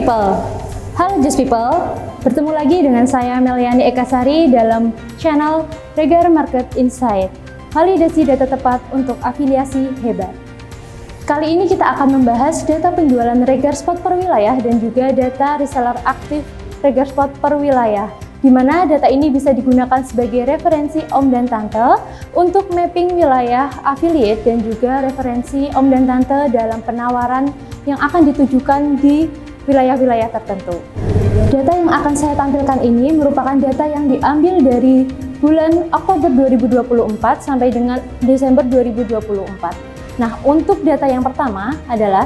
People. Halo Just People, bertemu lagi dengan saya Meliani Ekasari dalam channel Regar Market Insight. Validasi data tepat untuk afiliasi hebat. Kali ini kita akan membahas data penjualan Regar Spot per wilayah dan juga data reseller aktif Regar Spot per wilayah, di mana data ini bisa digunakan sebagai referensi Om dan Tante untuk mapping wilayah affiliate dan juga referensi Om dan Tante dalam penawaran yang akan ditujukan di wilayah-wilayah tertentu. Data yang akan saya tampilkan ini merupakan data yang diambil dari bulan Oktober 2024 sampai dengan Desember 2024. Nah, untuk data yang pertama adalah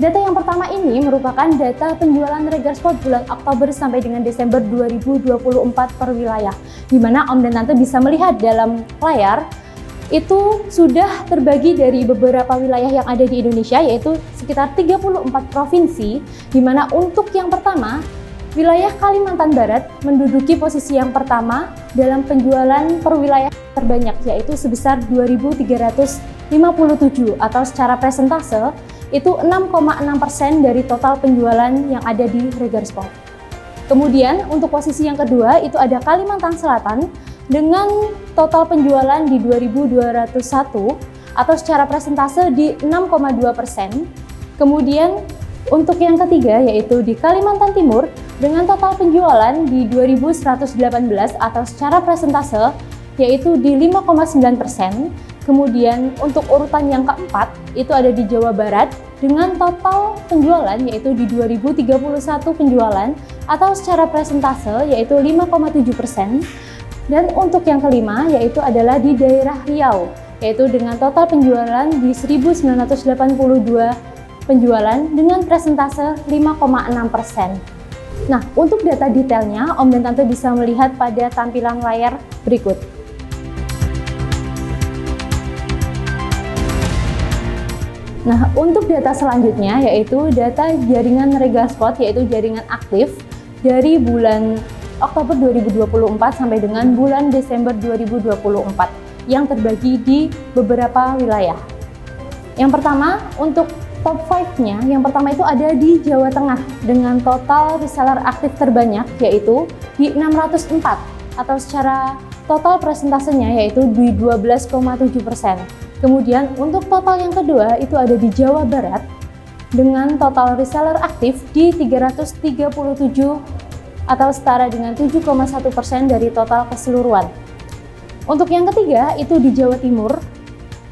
data yang pertama ini merupakan data penjualan Regar Spot bulan Oktober sampai dengan Desember 2024 per wilayah, di mana Om dan Tante bisa melihat dalam layar itu sudah terbagi dari beberapa wilayah yang ada di Indonesia, yaitu sekitar 34 provinsi, di mana untuk yang pertama, wilayah Kalimantan Barat menduduki posisi yang pertama dalam penjualan per wilayah terbanyak, yaitu sebesar 2.357, atau secara persentase itu 6,6% dari total penjualan yang ada di Regar Spot. Kemudian untuk posisi yang kedua itu ada Kalimantan Selatan dengan total penjualan di 2.201 atau secara persentase di 6,2%. Kemudian untuk yang ketiga yaitu di Kalimantan Timur dengan total penjualan di 2.118 atau secara persentase yaitu di 5,9%. Kemudian untuk urutan yang keempat itu ada di Jawa Barat dengan total penjualan yaitu di 2.031 penjualan atau secara persentase yaitu 5,7%. Dan untuk yang kelima yaitu adalah di daerah Riau, yaitu dengan total penjualan di 1.982 penjualan dengan presentase 5,6%. Nah, untuk data detailnya Om dan Tante bisa melihat pada tampilan layar berikut. Nah, untuk data selanjutnya yaitu data jaringan Regar Spot, yaitu jaringan aktif dari bulan Oktober 2024 sampai dengan bulan Desember 2024 yang terbagi di beberapa wilayah. Yang pertama, untuk top 5-nya, yang pertama itu ada di Jawa Tengah dengan total reseller aktif terbanyak yaitu di 604 atau secara total presentasenya yaitu di 12,7%. Kemudian untuk total yang kedua itu ada di Jawa Barat dengan total reseller aktif di 337 atau setara dengan 7,1% dari total keseluruhan. Untuk yang ketiga itu di Jawa Timur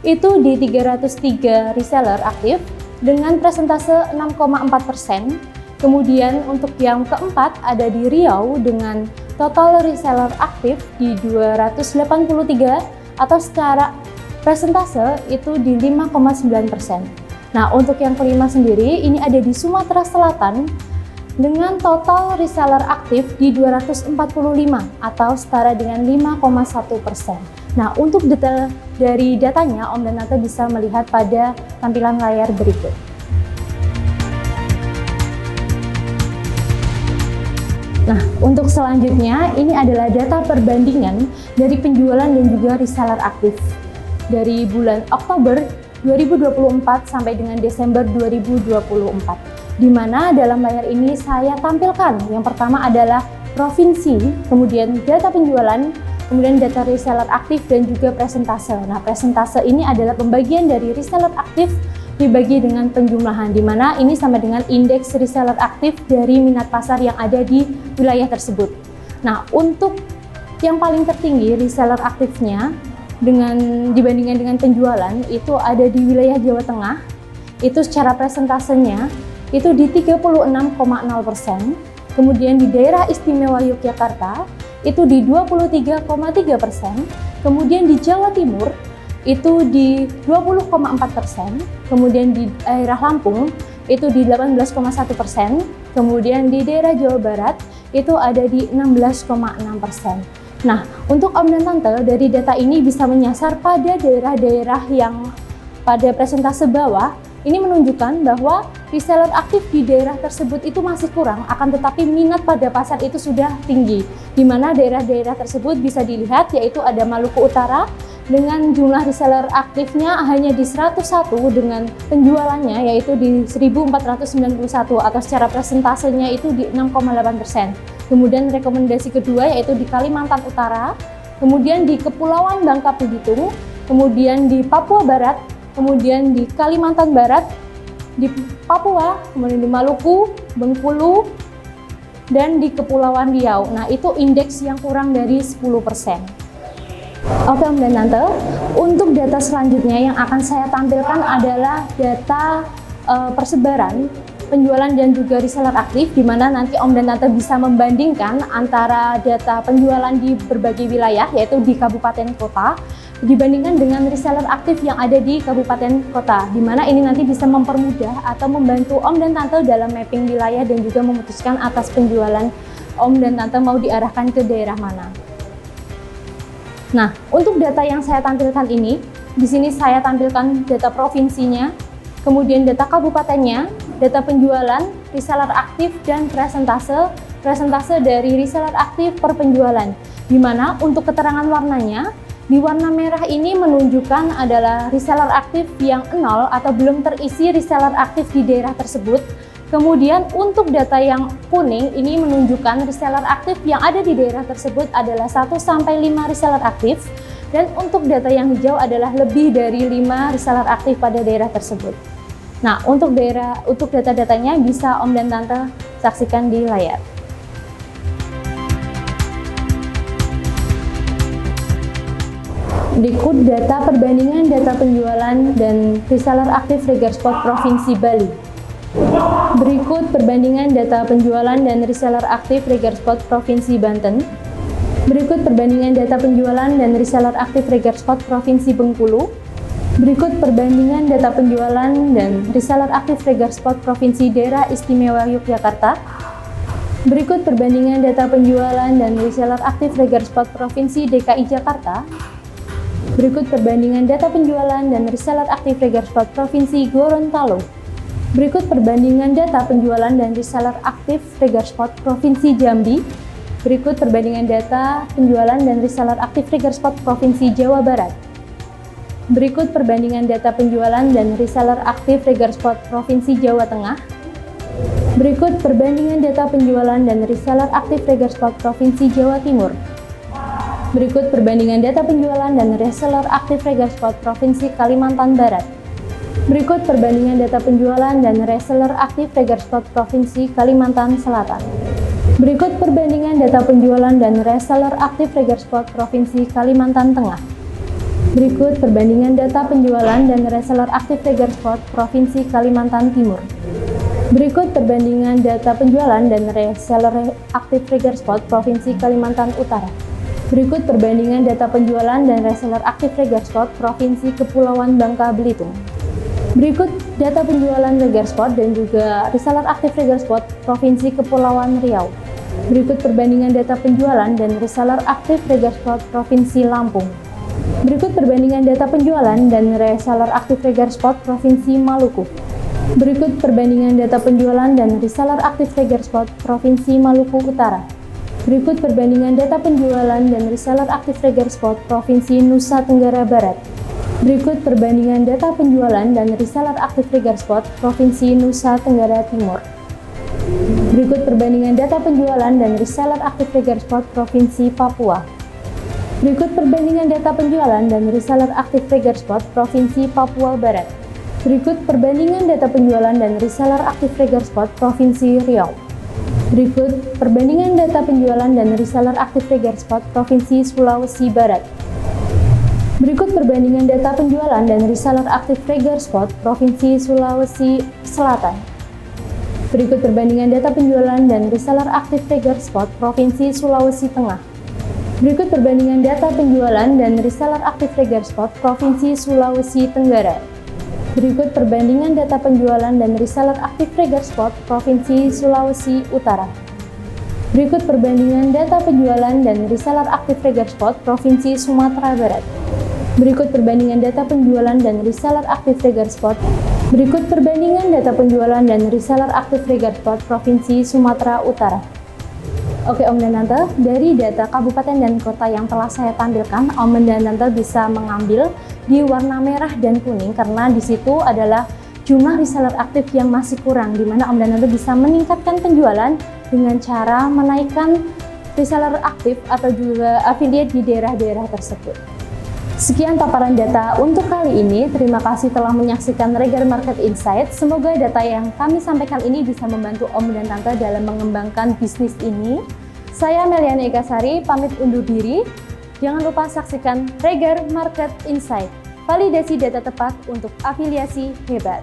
itu di 303 reseller aktif dengan presentase 6,4%. Kemudian untuk yang keempat ada di Riau dengan total reseller aktif di 283 atau secara presentase itu di 5,9%. Nah, untuk yang kelima sendiri ini ada di Sumatera Selatan dengan total reseller aktif di 245 atau setara dengan 5,1%. Nah, untuk detail dari datanya Om dan Tante bisa melihat pada tampilan layar berikut. Nah, untuk selanjutnya ini adalah data perbandingan dari penjualan dan juga reseller aktif dari bulan Oktober 2024 sampai dengan Desember 2024. Di mana dalam layar ini saya tampilkan yang pertama adalah provinsi, kemudian data penjualan, kemudian data reseller aktif dan juga presentase. Nah, presentase ini adalah pembagian dari reseller aktif dibagi dengan penjumlahan, di mana ini sama dengan indeks reseller aktif dari minat pasar yang ada di wilayah tersebut. Nah, untuk yang paling tertinggi reseller aktifnya dibandingkan dengan penjualan itu ada di wilayah Jawa Tengah, itu secara presentasenya itu di 36,0%, kemudian di daerah istimewa Yogyakarta itu di 23,3%, kemudian di Jawa Timur itu di 20,4%, kemudian di daerah Lampung itu di 18,1%, kemudian di daerah Jawa Barat itu ada di 16,6%. Nah, untuk Om dan Tante dari data ini bisa menyasar pada daerah-daerah yang pada presentase bawah. Ini menunjukkan bahwa reseller aktif di daerah tersebut itu masih kurang, akan tetapi minat pada pasar itu sudah tinggi. Di mana daerah-daerah tersebut bisa dilihat yaitu ada Maluku Utara, dengan jumlah reseller aktifnya hanya di 101 dengan penjualannya yaitu di 1491 atau secara persentasenya itu di 6,8%. Kemudian rekomendasi kedua yaitu di Kalimantan Utara, kemudian di Kepulauan Bangka Belitung, kemudian di Papua Barat, kemudian di Kalimantan Barat, di Papua, kemudian di Maluku, Bengkulu, dan di Kepulauan Riau. Nah, itu indeks yang kurang dari 10%. Oke Om dan Tante, untuk data selanjutnya yang akan saya tampilkan adalah data persebaran penjualan dan juga reseller aktif, di mana nanti Om dan Tante bisa membandingkan antara data penjualan di berbagai wilayah, yaitu di kabupaten kota, dibandingkan dengan reseller aktif yang ada di kabupaten kota, di mana ini nanti bisa mempermudah atau membantu Om dan Tante dalam mapping wilayah dan juga memutuskan atas penjualan Om dan Tante mau diarahkan ke daerah mana. Nah, untuk data yang saya tampilkan ini, di sini saya tampilkan data provinsinya, kemudian data kabupatennya, data penjualan, reseller aktif, dan presentase dari reseller aktif per penjualan. Di mana untuk keterangan warnanya, di warna merah ini menunjukkan adalah reseller aktif yang 0 atau belum terisi reseller aktif di daerah tersebut. Kemudian untuk data yang kuning ini menunjukkan reseller aktif yang ada di daerah tersebut adalah 1-5 reseller aktif, dan untuk data yang hijau adalah lebih dari 5 reseller aktif pada daerah tersebut. Nah, untuk data-datanya bisa Om dan Tante saksikan di layar. Berikut data perbandingan data penjualan dan reseller aktif Regarsport Provinsi Bali. Berikut perbandingan data penjualan dan reseller aktif Regarsport Provinsi Banten. Berikut perbandingan data penjualan dan reseller aktif Regarsport Provinsi Bengkulu. Berikut perbandingan data penjualan dan reseller aktif Regarsport Provinsi Daerah Istimewa Yogyakarta. Berikut perbandingan data penjualan dan reseller aktif Regarsport Provinsi DKI Jakarta. Berikut perbandingan data penjualan dan reseller aktif Regarsport Provinsi Gorontalo. Berikut perbandingan data penjualan dan reseller aktif Regarsport Provinsi Jambi. Berikut perbandingan data penjualan dan reseller aktif Regarsport Provinsi Jawa Barat. Berikut perbandingan data penjualan dan reseller aktif Regarsport Provinsi Jawa Tengah. Berikut perbandingan data penjualan dan reseller aktif Regarsport Provinsi Jawa Timur. Berikut perbandingan data penjualan dan reseller aktif Regarsport Provinsi Kalimantan Barat. Berikut perbandingan data penjualan dan reseller aktif Regarsport Provinsi Kalimantan Selatan. Berikut perbandingan data penjualan dan reseller aktif Regarsport Provinsi Kalimantan Tengah. Berikut perbandingan data penjualan dan reseller aktif Regarsport Provinsi Kalimantan Timur. Berikut perbandingan data penjualan dan reseller aktif Regarsport Provinsi Kalimantan Utara. Berikut perbandingan data penjualan dan reseller aktif Regarsport Provinsi Kepulauan Bangka Belitung. Berikut data penjualan Regarsport dan juga reseller aktif Regarsport Provinsi Kepulauan Riau. Berikut perbandingan data penjualan dan reseller aktif Regarsport Provinsi Lampung. Berikut perbandingan data penjualan dan reseller aktif Regarsport Provinsi Maluku. Berikut perbandingan data penjualan dan reseller aktif Regarsport Provinsi Maluku Utara. Berikut perbandingan data penjualan dan reseller aktif Regarsport Provinsi Nusa Tenggara Barat. Berikut perbandingan data penjualan dan reseller aktif Regarsport Provinsi Nusa Tenggara Timur. Berikut perbandingan data penjualan dan reseller aktif Regarsport Provinsi Papua. Berikut perbandingan data penjualan dan reseller aktif Regarsport Provinsi Papua Barat. Berikut perbandingan data penjualan dan reseller aktif Regarsport Provinsi Riau. Berikut perbandingan data penjualan dan reseller aktif Regarsport Provinsi Sulawesi Barat. Berikut perbandingan data penjualan dan reseller aktif Regarsport Provinsi Sulawesi Selatan. Berikut perbandingan data penjualan dan reseller aktif Regarsport Provinsi Sulawesi Tengah. Berikut perbandingan data penjualan dan reseller aktif Regarsport Provinsi Sulawesi Tenggara. Berikut perbandingan data penjualan dan reseller aktif Regarsport Provinsi Sulawesi Utara. Berikut perbandingan data penjualan dan reseller aktif Regarsport Provinsi Sumatera Barat. Berikut perbandingan data penjualan dan reseller aktif Regarsport. Berikut perbandingan data penjualan dan reseller aktif Regarsport Provinsi Sumatera Utara. Oke Om dan Tante, dari data kabupaten dan kota yang telah saya tampilkan, Om dan Tante bisa mengambil di warna merah dan kuning karena di situ adalah jumlah reseller aktif yang masih kurang, di mana Om dan Tante bisa meningkatkan penjualan dengan cara menaikkan reseller aktif atau juga affiliate di daerah-daerah tersebut. Sekian paparan data untuk kali ini. Terima kasih telah menyaksikan Regar Market Insight. Semoga data yang kami sampaikan ini bisa membantu Om dan Tante dalam mengembangkan bisnis ini. Saya Meliana Ekasari, pamit undur diri. Jangan lupa saksikan Regar Market Insight. Validasi data tepat untuk afiliasi hebat.